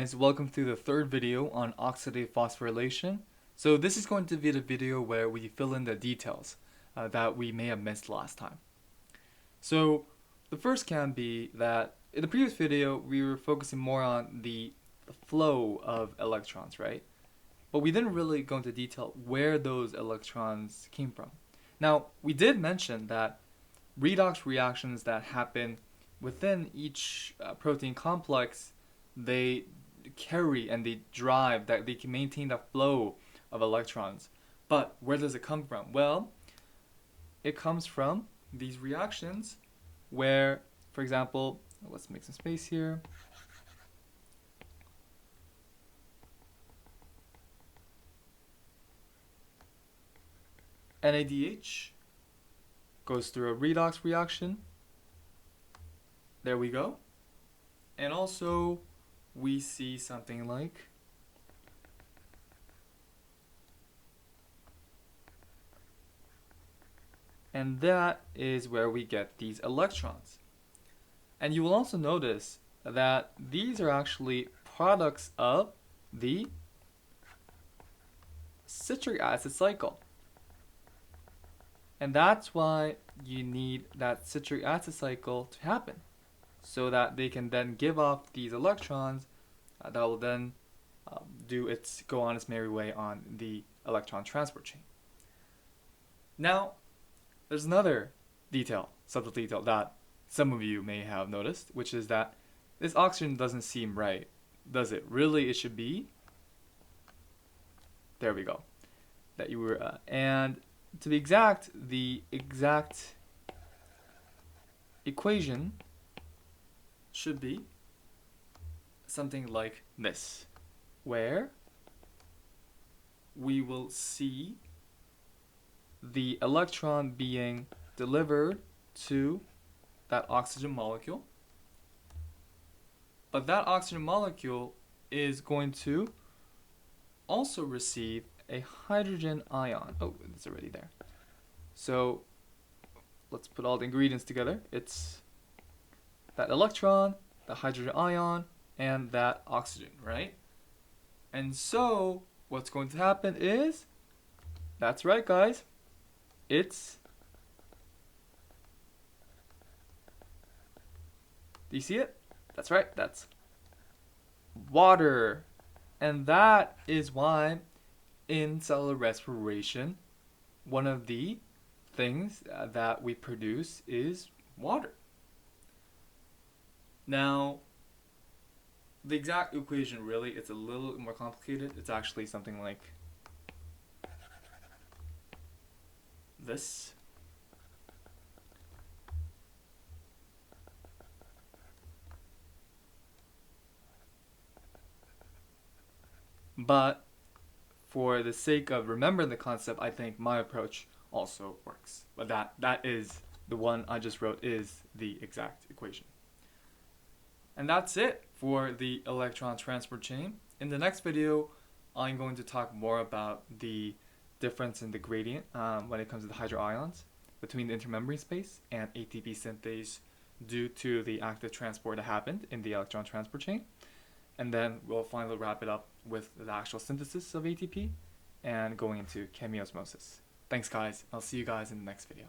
Welcome to the third video on oxidative phosphorylation. So this is going to be the video where we fill in the details that we may have missed last time. So the first can be that in the previous video we were focusing more on the flow of electrons, right? But we didn't really go into detail where those electrons came from. Now we did mention that redox reactions that happen within each protein complex, they carry and they drive, that they can maintain the flow of electrons. But where does it come from? Well, it comes from these reactions where, for example, let's make some space here. NADH goes through a redox reaction. There we go. And also we see something like and that is where we get these electrons. And you will also notice that these are actually products of the citric acid cycle. And that's why you need that citric acid cycle to happen, so that they can then give off these electrons that will then go on its merry way on the electron transport chain. Now, there's another subtle detail that some of you may have noticed, which is that this oxygen doesn't seem right, does it? Really, it should be. There we go. And to be exact, the exact equation should be something like this, where we will see the electron being delivered to that oxygen molecule, but that oxygen molecule is going to also receive a hydrogen ion. Oh, it's already there. So let's put all the ingredients together. It's that electron, the hydrogen ion, and that oxygen, right? And so what's going to happen is, that's right guys, do you see it? That's right, that's water. And that is why in cellular respiration, one of the things that we produce is water. Now, the exact equation, really, it's a little more complicated. It's actually something like this. But for the sake of remembering the concept, I think my approach also works. But that is the one I just wrote, is the exact equation. And that's it for the electron transport chain. In the next video, I'm going to talk more about the difference in the gradient when it comes to the hydro ions between the intermembrane space and ATP synthase due to the active transport that happened in the electron transport chain. And then we'll finally wrap it up with the actual synthesis of ATP and going into chemiosmosis. Thanks guys, I'll see you guys in the next video.